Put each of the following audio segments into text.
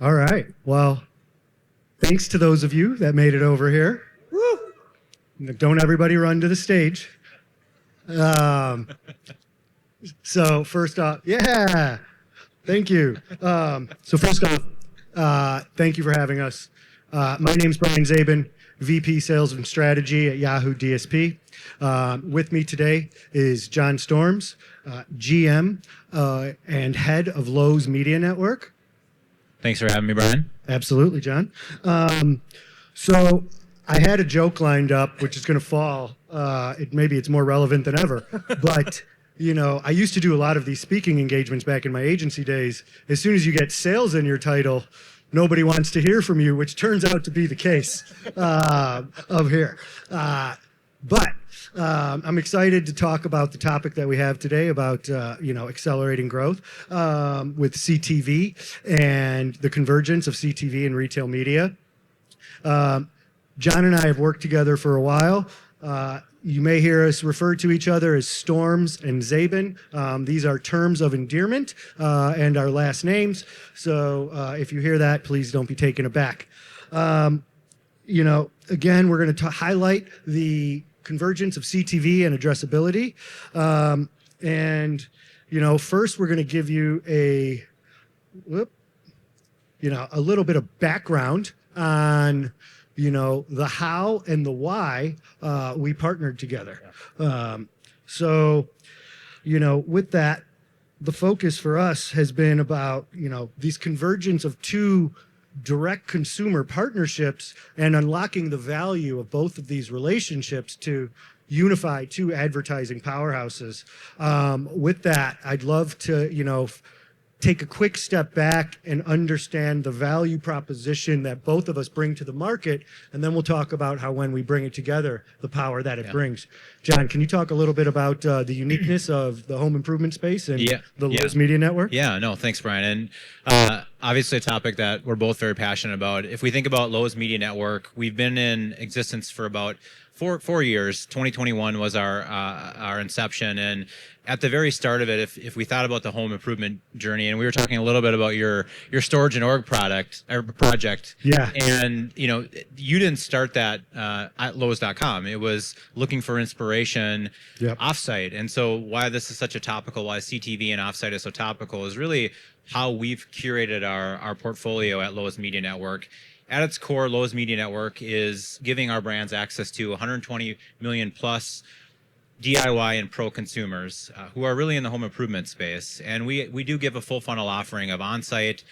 All right. Well, thanks to those of you that made it over here. Woo! Don't everybody run to the stage. So first off, yeah, thank you. So first off, thank you for having us. My name's Brian Zabin, VP Sales and Strategy at Yahoo DSP. With me today is John Storms, GM and head of Lowe's Media Network. Thanks for having me, Brian. Absolutely, John. So I had a joke lined up, which is going to fall. Maybe it's more relevant than ever. But, you know, I used to do a lot of these speaking engagements back in my agency days. As soon as you get sales in your title, nobody wants to hear from you, which turns out to be the case of here. But I'm excited to talk about the topic that we have today about, accelerating growth with CTV and the convergence of CTV and retail media. John and I have worked together for a while. You may hear us refer to each other as Storms and Zabin. These are terms of endearment and our last names. So if you hear that, please don't be taken aback. Again, we're going to highlight the convergence of CTV and addressability. First we're going to give you a little bit of background on the how and the why we partnered together. With that, the focus for us has been about, these convergence of two direct consumer partnerships and unlocking the value of both of these relationships to unify two advertising powerhouses. With that, I'd love to, take a quick step back and understand the value proposition that both of us bring to the market, and then we'll talk about how when we bring it together, the power that it brings. John, can you talk a little bit about the uniqueness of the home improvement space and the Lowe's Media Network? Yeah, no, thanks, Brian. And obviously a topic that we're both very passionate about. If we think about Lowe's Media Network, we've been in existence for about four years. 2021 was our inception, and at the very start of it, if we thought about the home improvement journey, and we were talking a little bit about your storage and org project, and you didn't start that at Lowe's.com. It was looking for inspiration offsite, and so why this is such a topical, why CTV and offsite is so topical, is really how we've curated our portfolio at Lowe's Media Network. At its core, Lowe's Media Network is giving our brands access to 120 million plus DIY and pro consumers who are really in the home improvement space. And we do give a full funnel offering of on-site,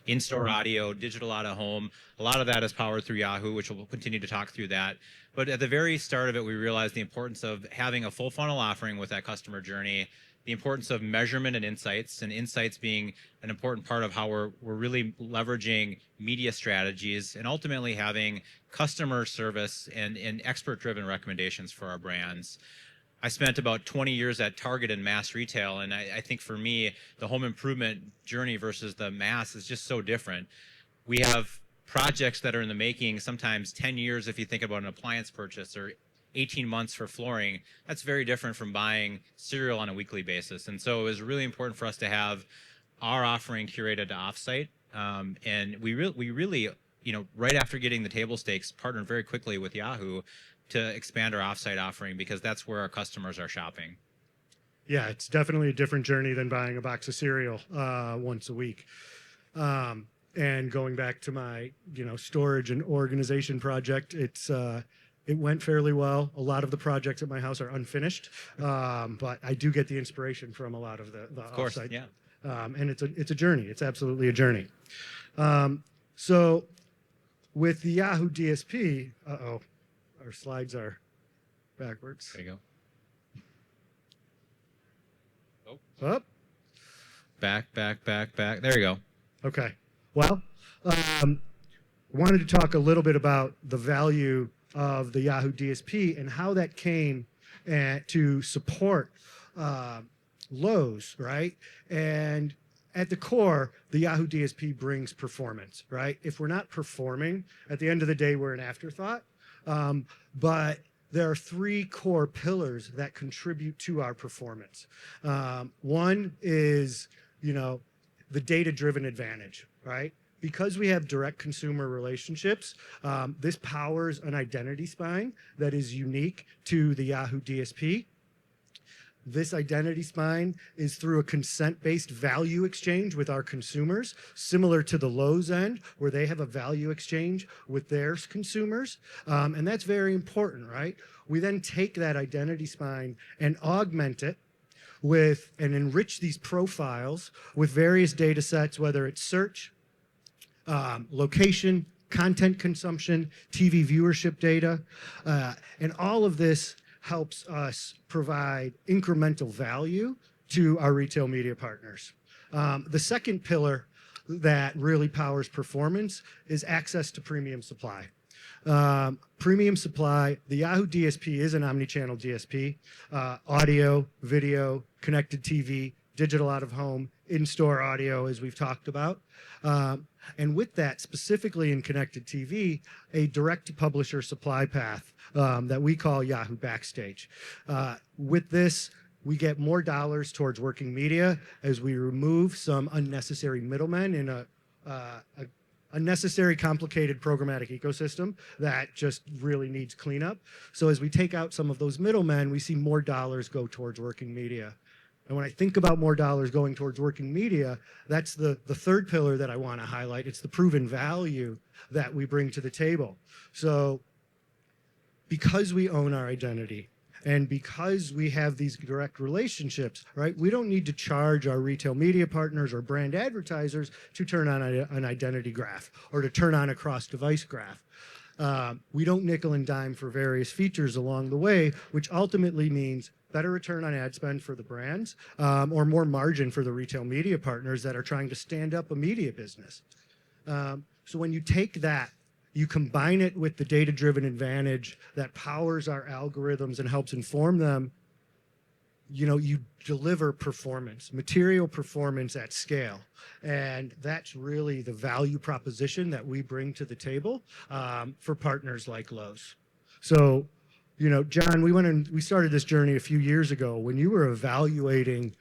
in-store audio, digital out of home. A lot of that is powered through Yahoo, which we'll continue to talk through that. But at the very start of it, we realized the importance of having a full funnel offering with that customer journey, the importance of measurement and insights being an important part of how we're really leveraging media strategies, and ultimately having customer service and expert-driven recommendations for our brands. I spent about 20 years at Target and mass retail, and I think for me, the home improvement journey versus the mass is just so different. We have projects that are in the making, sometimes 10 years if you think about an appliance purchase, or 18 months for flooring. That's very different from buying cereal on a weekly basis. And so it was really important for us to have our offering curated to offsite. And we really, right after getting the table stakes, partnered very quickly with Yahoo to expand our offsite offering, because that's where our customers are shopping. Yeah, it's definitely a different journey than buying a box of cereal once a week. And going back to my, storage and organization project, it went fairly well. A lot of the projects at my house are unfinished, but I do get the inspiration from a lot of the of course, offsite. Yeah. And it's a journey. It's absolutely a journey. So with the Yahoo DSP, our slides are backwards. There you go. Up. Back. There you go. Okay. Well, wanted to talk a little bit about the value of the Yahoo DSP and how that came to support Lowe's, right? And at the core, the Yahoo DSP brings performance, right? If we're not performing, at the end of the day, we're an afterthought. But there are three core pillars that contribute to our performance. One is, the data-driven advantage, right? Because we have direct consumer relationships, this powers an identity spine that is unique to the Yahoo DSP. This identity spine is through a consent-based value exchange with our consumers, similar to the Lowe's end, where they have a value exchange with their consumers. And that's very important, right? We then take that identity spine and augment it with and enrich these profiles with various data sets, whether it's search, location, content consumption, TV viewership data, and all of this helps us provide incremental value to our retail media partners. The second pillar that really powers performance is access to premium supply. Premium supply, the Yahoo DSP is an omni-channel DSP, audio, video, connected TV, digital out of home, in-store audio, as we've talked about. And with that, specifically in connected TV, a direct-to-publisher supply path that we call Yahoo Backstage. With this, we get more dollars towards working media as we remove some unnecessary middlemen in a unnecessary, complicated programmatic ecosystem that just really needs cleanup. So as we take out some of those middlemen, we see more dollars go towards working media. And when I think about more dollars going towards working media, that's the third pillar that I want to highlight. It's the proven value that we bring to the table. So because we own our identity and because we have these direct relationships, right, we don't need to charge our retail media partners or brand advertisers to turn on an identity graph or to turn on a cross-device graph. We don't nickel and dime for various features along the way, which ultimately means better return on ad spend for the brands, or more margin for the retail media partners that are trying to stand up a media business. So when you take that, you combine it with the data-driven advantage that powers our algorithms and helps inform them, you deliver performance, material performance at scale. And that's really the value proposition that we bring to the table for partners like Lowe's. So, John, we started this journey a few years ago when you were evaluating,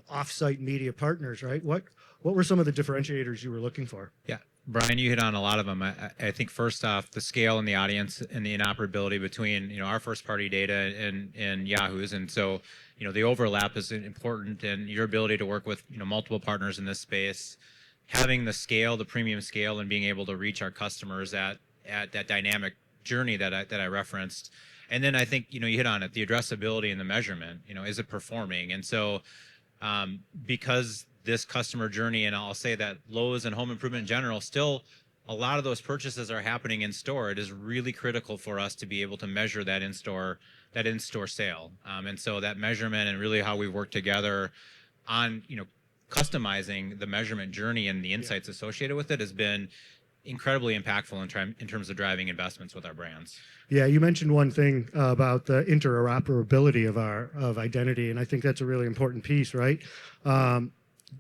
off-site media partners, right? What were some of the differentiators you were looking for? Yeah, Brian, you hit on a lot of them. I think first off, the scale and the audience and the interoperability between, our first-party data and Yahoo's. And so, the overlap is important, and your ability to work with, multiple partners in this space, having the scale, the premium scale, and being able to reach our customers at that dynamic journey that I referenced. And then I think, you hit on it, the addressability and the measurement, is it performing? And so because this customer journey, and I'll say that Lowe's and home improvement in general, still a lot of those purchases are happening in store. It is really critical for us to be able to measure that in-store sale. And so that measurement and really how we work together on, customizing the measurement journey and the insights associated with it has been incredibly impactful in terms of driving investments with our brands. Yeah, you mentioned one thing about the interoperability of identity, and I think that's a really important piece, right?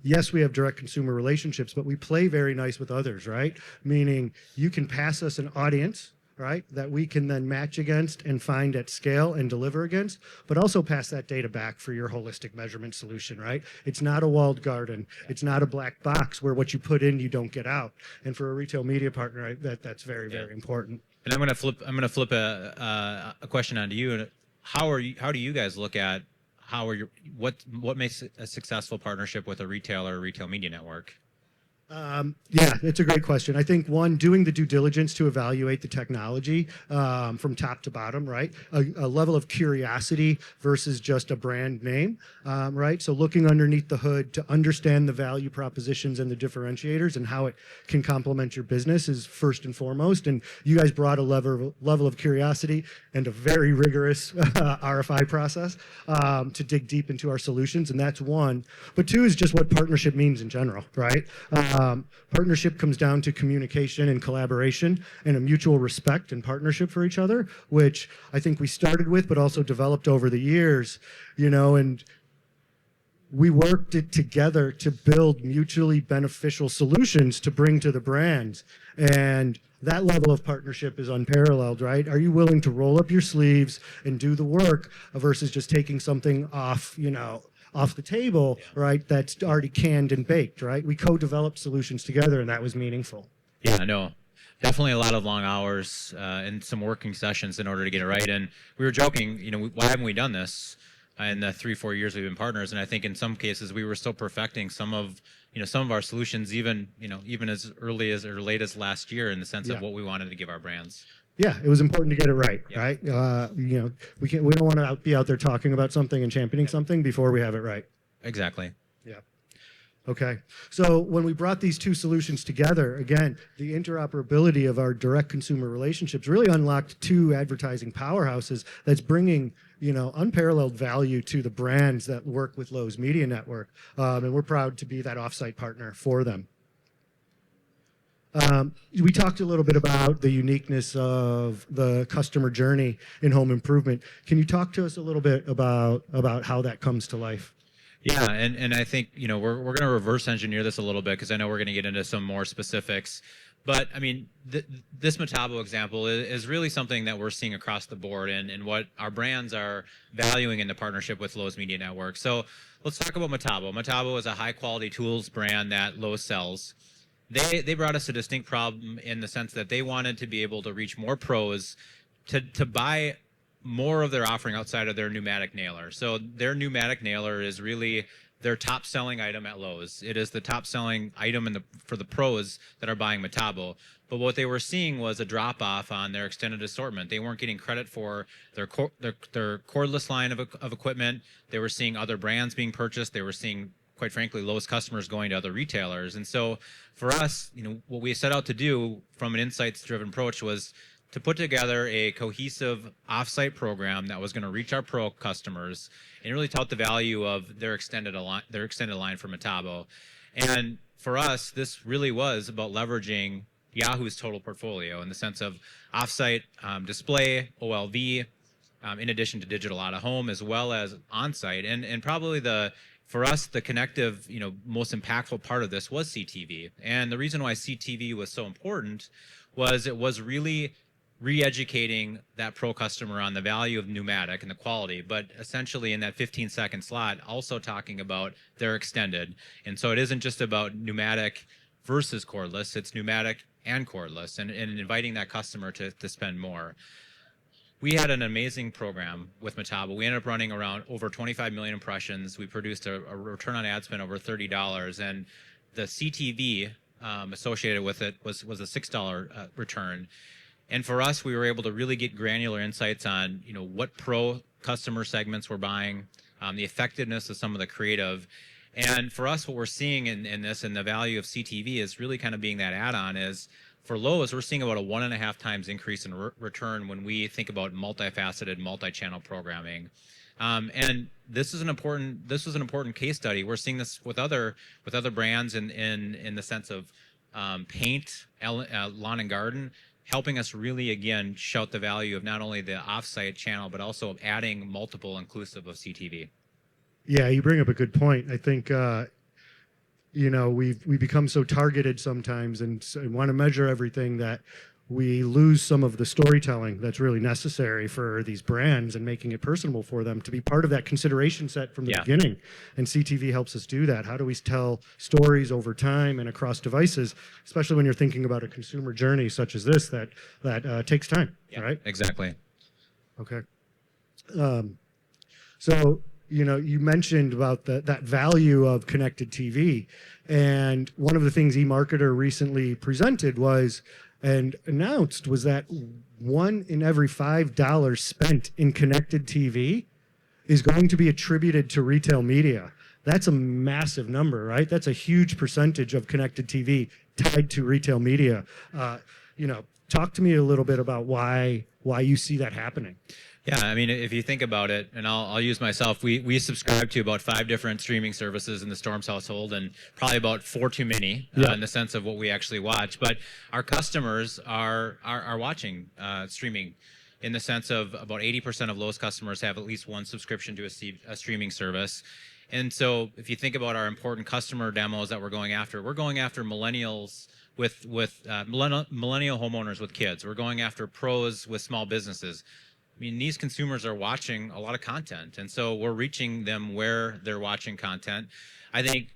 Yes, we have direct consumer relationships, but we play very nice with others, right? Meaning you can pass us an audience, right, that we can then match against and find at scale and deliver against, but also pass that data back for your holistic measurement solution, right? It's not a walled garden. It's not a black box where what you put in, you don't get out. And for a retail media partner, that's very, very important. And I'm going to flip a question onto you. How do you guys look at what makes a successful partnership with a retailer or retail media network? Yeah, it's a great question. I think one, doing the due diligence to evaluate the technology from top to bottom, right? A level of curiosity versus just a brand name, right? So looking underneath the hood to understand the value propositions and the differentiators and how it can complement your business is first and foremost. And you guys brought a level of curiosity and a very rigorous RFI process to dig deep into our solutions, and that's one. But two is just what partnership means in general, right? Partnership comes down to communication and collaboration and a mutual respect and partnership for each other, which I think we started with, but also developed over the years, and we worked it together to build mutually beneficial solutions to bring to the brands. And that level of partnership is unparalleled, right? Are you willing to roll up your sleeves and do the work versus just taking something off, off the table, right? That's already canned and baked, right? We co-developed solutions together, and that was meaningful. Yeah, I know. Definitely a lot of long hours and some working sessions in order to get it right. And we were joking, why haven't we done this in the 3-4 years we've been partners? And I think in some cases we were still perfecting some of our solutions, even as early as or late as last year, in the sense of what we wanted to give our brands. Yeah, it was important to get it right, Yeah. right? We don't want to be out there talking about something and championing something before we have it right. Exactly. Yeah. Okay. So when we brought these two solutions together, again, the interoperability of our direct consumer relationships really unlocked two advertising powerhouses that's bringing, unparalleled value to the brands that work with Lowe's Media Network. And we're proud to be that offsite partner for them. We talked a little bit about the uniqueness of the customer journey in home improvement. Can you talk to us a little bit about how that comes to life? Yeah, and I think we're going to reverse engineer this a little bit, because I know we're going to get into some more specifics. But I mean, this Metabo example is really something that we're seeing across the board, and what our brands are valuing in the partnership with Lowe's Media Network. So let's talk about Metabo. Metabo is a high quality tools brand that Lowe's sells. They brought us a distinct problem in the sense that they wanted to be able to reach more pros to buy more of their offering outside of their pneumatic nailer. So their pneumatic nailer is really their top selling item at Lowe's. It is the top selling item for the pros that are buying Metabo. But what they were seeing was a drop off on their extended assortment. They weren't getting credit for their cordless line of equipment. They were seeing other brands being purchased. They were seeing, quite frankly, Lowe's customers going to other retailers. And so for us, what we set out to do from an insights-driven approach was to put together a cohesive offsite program that was going to reach our pro customers and really tout the value of their extended line for Metabo. And for us, this really was about leveraging Yahoo's total portfolio in the sense of offsite display, OLV, in addition to digital out of home, as well as onsite. And probably for us, the connective, most impactful part of this was CTV. And the reason why CTV was so important was it was really re-educating that pro customer on the value of pneumatic and the quality, but essentially in that 15-second slot, also talking about their extended. And so it isn't just about pneumatic versus cordless, it's pneumatic and cordless, and inviting that customer to spend more. We had an amazing program with Metabo. We ended up running around over 25 million impressions. We produced a return on ad spend over $30, and the CTV associated with it was a $6 return. And for us, we were able to really get granular insights on what pro customer segments were buying, the effectiveness of some of the creative. And for us, what we're seeing in this, and the value of CTV is really kind of being that add-on, is for Lowe's, we're seeing about a 1.5 times increase in return when we think about multifaceted, multi-channel programming. And this was an important case study. We're seeing this with other brands in the sense of paint, lawn and garden, helping us really, again, shout the value of not only the offsite channel, but also of adding multiple inclusive of CTV. Yeah, you bring up a good point. I think, we become so targeted sometimes and want to measure everything that we lose some of the storytelling that's really necessary for these brands and making it personable for them to be part of that consideration set from the beginning. And CTV helps us do that. How do we tell stories over time and across devices, especially when you're thinking about a consumer journey such as this that takes time, right? Exactly. Okay. So, you mentioned about that value of connected TV. And one of the things eMarketer recently presented and announced was that 1 in every $5 spent in connected TV is going to be attributed to retail media. That's a massive number, right? That's a huge percentage of connected TV tied to retail media. Talk to me a little bit about why you see that happening. Yeah, I mean, if you think about it, and I'll use myself, we subscribe to about 5 different streaming services in the Storms household, and probably about 4 too many in the sense of what we actually watch. But our customers are watching streaming in the sense of about 80% of Lowe's customers have at least one subscription to a streaming service. And so if you think about our important customer demos that we're going after millennials with millennial homeowners with kids. We're going after pros with small businesses. I mean, these consumers are watching a lot of content, and so we're reaching them where they're watching content. I think,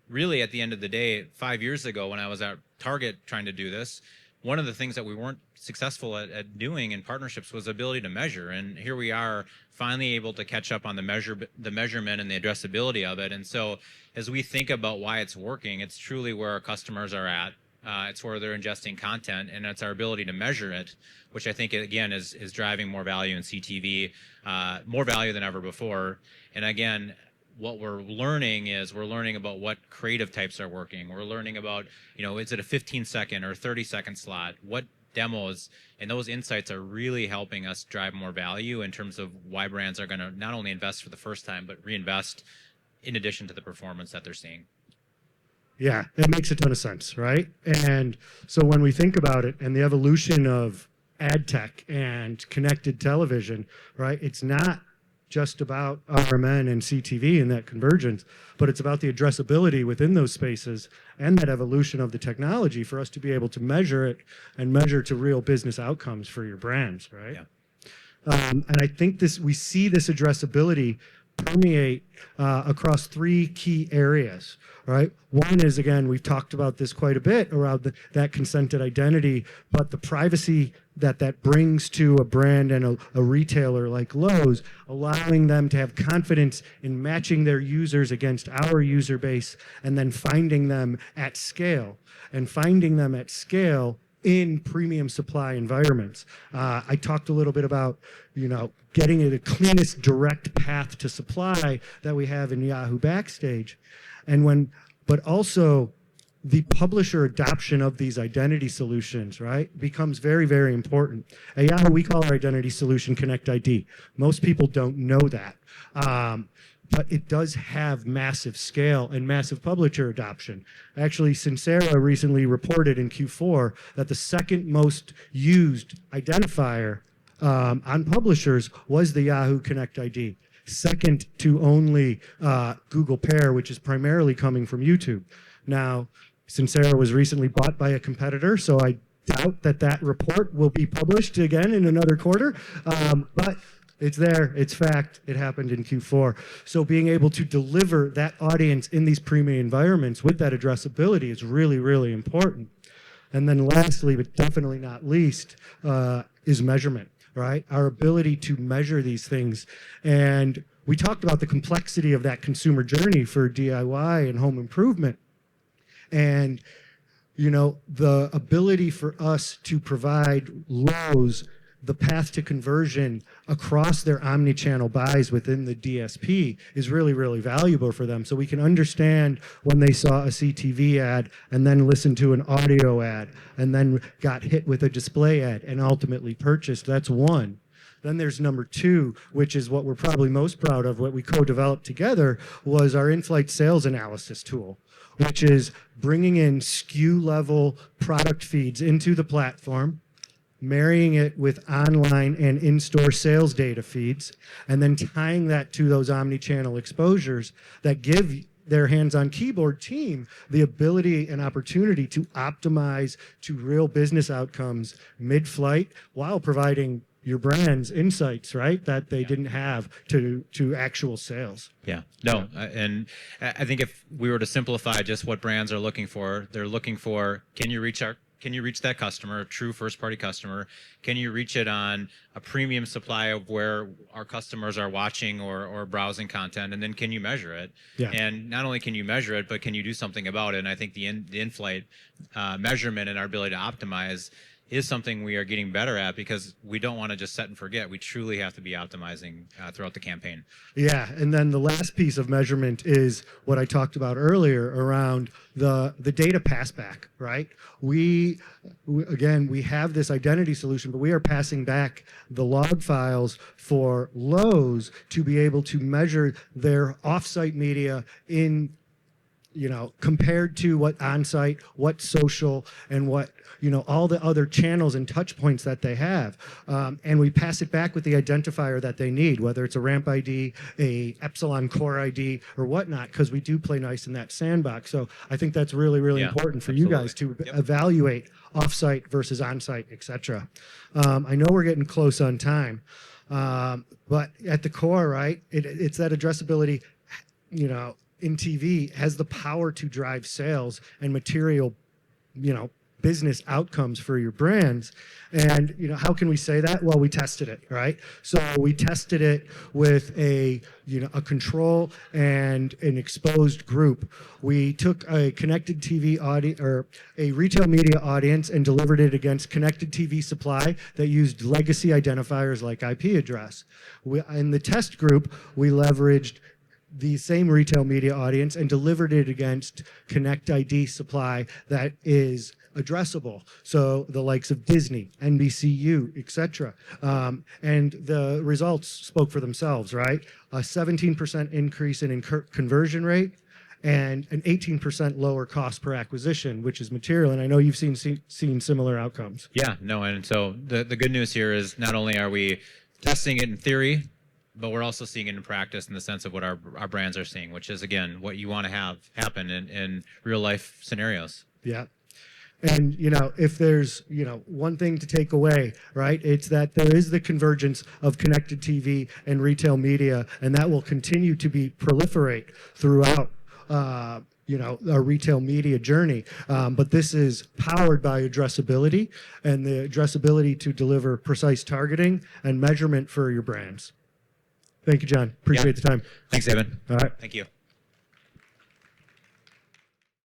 really at the end of the day, 5 years ago when I was at Target trying to do this, one of the things that we weren't successful at doing in partnerships was the ability to measure. And here we are finally able to catch up on the measurement and the addressability of it. And so as we think about why it's working, it's truly where our customers are at. It's where they're ingesting content, and it's our ability to measure it, which I think, again, is driving more value in CTV, more value than ever before. And again, what we're learning about what creative types are working. We're learning about, is it a 15-second or 30-second slot? What demos? And those insights are really helping us drive more value in terms of why brands are going to not only invest for the first time, but reinvest in addition to the performance that they're seeing. Yeah, it makes a ton of sense, right? And so when we think about it and the evolution of ad tech and connected television, right, it's not just about RMN and CTV and that convergence, but it's about the addressability within those spaces and that evolution of the technology for us to be able to measure it and measure to real business outcomes for your brands, right? Yeah. And I think we see this addressability permeate across three key areas, right? One is, again, we've talked about this quite a bit around that consented identity, but the privacy that brings to a brand and a retailer like Lowe's, allowing them to have confidence in matching their users against our user base and then finding them at scale in premium supply environments. I talked a little bit about, getting the cleanest direct path to supply that we have in Yahoo Backstage. But also the publisher adoption of these identity solutions, right, becomes very, very important. At Yahoo, we call our identity solution Connect ID. Most people don't know that. But it does have massive scale and massive publisher adoption. Actually, Sincera recently reported in Q4 that the second most used identifier on publishers was the Yahoo Connect ID, second to only Google Pair, which is primarily coming from YouTube. Now, Sincera was recently bought by a competitor, so I doubt that report will be published again in another quarter, but it's there, it's fact, it happened in Q4. So being able to deliver that audience in these premium environments with that addressability is really, really important. And then lastly, but definitely not least, is measurement, right? Our ability to measure these things. And we talked about the complexity of that consumer journey for DIY and home improvement. And, the ability for us to provide Lowe's the path to conversion across their omni-channel buys within the DSP is really, really valuable for them. So we can understand when they saw a CTV ad and then listened to an audio ad and then got hit with a display ad and ultimately purchased. That's one. Then there's number two, which is what we're probably most proud of, what we co-developed together, was our in-flight sales analysis tool, which is bringing in SKU level product feeds into the platform, marrying it with online and in-store sales data feeds, and then tying that to those omni-channel exposures that give their hands-on keyboard team the ability and opportunity to optimize to real business outcomes mid-flight while providing your brand's insights, right, that they didn't have to actual sales. Yeah, no, and I think if we were to simplify just what brands are looking for, they're looking for, can you reach that customer, a true first-party customer? Can you reach it on a premium supply of where our customers are watching or browsing content? And then can you measure it? Yeah. And not only can you measure it, but can you do something about it? And I think the in-flight measurement and our ability to optimize is something we are getting better at, because we don't want to just set and forget. We truly have to be optimizing throughout the campaign. Yeah, and then the last piece of measurement is what I talked about earlier around the data passback, right? We have this identity solution, but we are passing back the log files for Lowe's to be able to measure their offsite media in, compared to what on-site, what social, and what, all the other channels and touch points that they have. And we pass it back with the identifier that they need, whether it's a ramp ID, a Epsilon core ID, or whatnot, because we do play nice in that sandbox. So I think that's really, really important for you guys to evaluate offsite versus onsite, et cetera. I know we're getting close on time. But at the core, right, it's that addressability, in TV has the power to drive sales and material, business outcomes for your brands. And how can we say that? Well, we tested it, right? So we tested it with a control and an exposed group. We took a connected TV audience or a retail media audience and delivered it against connected TV supply that used legacy identifiers like IP address. In the test group, we leveraged the same retail media audience and delivered it against Connect ID supply that is addressable. So the likes of Disney, NBCU, etc. And the results spoke for themselves, right? A 17% increase in conversion rate and an 18% lower cost per acquisition, which is material. And I know you've seen similar outcomes. Yeah, no, and so the good news here is not only are we testing it in theory, but we're also seeing it in practice in the sense of what our brands are seeing, which is, again, what you want to have happen in real life scenarios. Yeah. And, if there's, one thing to take away, right, it's that there is the convergence of connected TV and retail media, and that will continue to proliferate throughout, our retail media journey. But this is powered by addressability and the addressability to deliver precise targeting and measurement for your brands. Thank you, John. Appreciate the time. Thanks, Zabin. All right. Thank you.